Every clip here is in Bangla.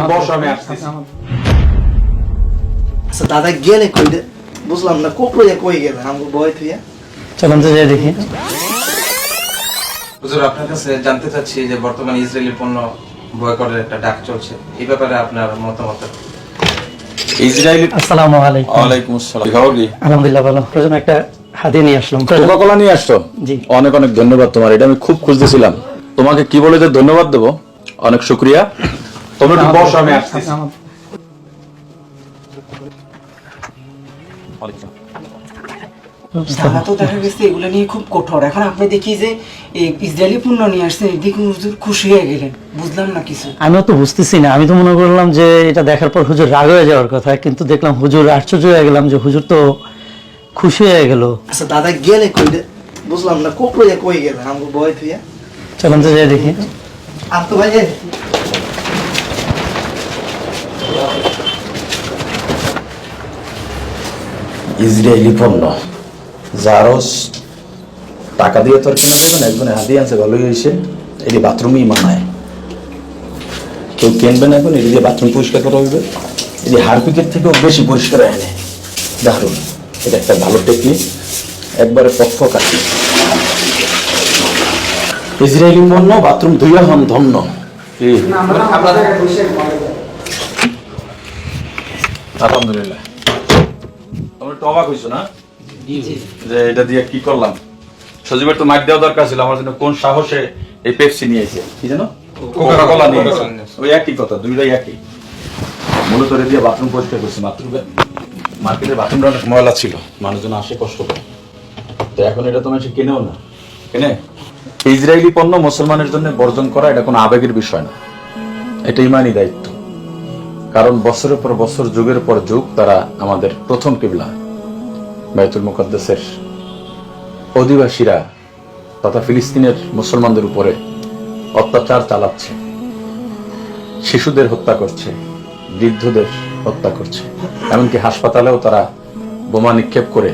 বসো, আমি আসতেছি। আচ্ছা দাদা গেলে কই বুঝলাম না, কোকড়ে কই গেলে আমাকে বয় থুইয়া? চলুন তো যাই দেখি। হুজুর, আপনার কাছে জানতে চাচ্ছি যে বর্তমানে ইসরায়েলি পণ্য বয়কটের একটা ডাক চলছে, এই ব্যাপারে আপনার মতামত। ইসরায়েলি আসসালামু আলাইকুম। ওয়ালাইকুম আসসালাম। খবর কি? আলহামদুলিল্লাহ ভালো। প্রয়োজন একটা হাদিয়া নিয়ে আসলাম। কোকা-কোলা নিয়ে আসছো? জি। অনেক অনেক ধন্যবাদ তোমার, এটা আমি খুব খুঁজতেছিলাম। তোমাকে কি বলে যে ধন্যবাদ দেবো, অনেক শুকরিয়া। তোমরা একটু বসো, আমি আসতেছি। তারা তো দেখা গেছে এগুলো নিয়ে খুব কঠোর। এখন আপনি দেখি যে ইসরায়েলি পণ্য নিয়ে আসছেন, এদিকে হুজুর খুশি হয়ে গেলেন, বুঝলাম না কিছু। আমিও তো বুঝতেছি না, আমি তো মনে করলাম যে এটা দেখার পর হুজুর রাগ হয়ে যাওয়ার কথা, কিন্তু দেখলাম হুজুর আশ্চর্য হয়ে গেলাম যে হুজুর তো খুশি হয়ে গেল। আচ্ছা দাদা গেলে কই বুঝলাম না, কোকড়ে কই গেলে আমাকে বয় থুইয়া? চলুন তো যাই দেখি। আর তো ভাই ইসরায়েলি পণ্য জারস টাকা দিয়ে তোর কেনা যাবে না, একজনে হাতি আনছে ভালোই হয়েছে। এটি বাথরুমই মানায়, কেউ কিনবে না এখন। এটি দিয়ে বাথরুম পরিষ্কার করা হইবে, এটি হারপিকের থেকেও বেশি পরিষ্কার হয় না। দারুণ, এটা একটা ভালো টেকনিক, একবারে পক্ষ কাটি। ইসরায়েলি পণ্য বাথরুম ধুইয়া হন ধন্য। কি আলহামদুলিল্লাহ, তোমরা একটু অবাক হইছো না যে এটা দিয়ে কি করলাম। সজীবের তো মাইক দেওয়া দরকার ছিল আমার জন্য, কোন সাহসে এই পেপসি নিয়েছে, কি জানো, কোকা-কোলা নিয়েছে। ওই একই কথা, দুইটাই একই। মূলত এটা দিয়ে বাথরুম পরিষ্কার করছি। মার্কেটের বাথরুমটা অনেক ময়লা ছিল, মানুষজন আসে কষ্ট করে, তো এখন এটা তোমার সে কেনেও না। কেনে ইসরায়েলি পণ্য মুসলমানের জন্য বর্জন করা এটা কোনো আবেগের বিষয় না, এটা ইমানি দায়িত্ব। কারণ বছরের পর বছর, যুগের পর যুগ তারা আমাদের প্রথম কিবলা বাইতুল মুকাদ্দাসের অধিবাসীরা তথা ফিলিস্তিনের মুসলমানদের উপরে অত্যাচার চালাচ্ছে, শিশুদের হত্যা করছে, বৃদ্ধদের হত্যা করছে, এমনকি হাসপাতালেও তারা বোমা নিক্ষেপ করে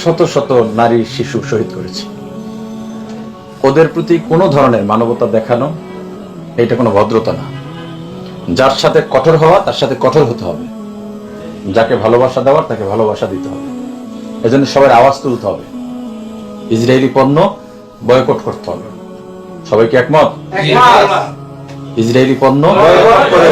শত শত নারী শিশু শহীদ করেছে। ওদের প্রতি কোনো ধরনের মানবতা দেখানো এটা কোনো ভদ্রতা না। যার সাথে কঠোর হওয়া তার সাথে কঠোর হতে হবে, যাকে ভালোবাসা দেওয়ার তাকে ভালোবাসা দিতে হবে। এজন্য সবার আওয়াজ তুলতে হবে, ইসরায়েলি পণ্য বয়কট করতে হবে। সবাই কি একমত? ইসরায়েলি পণ্য বয়কট করে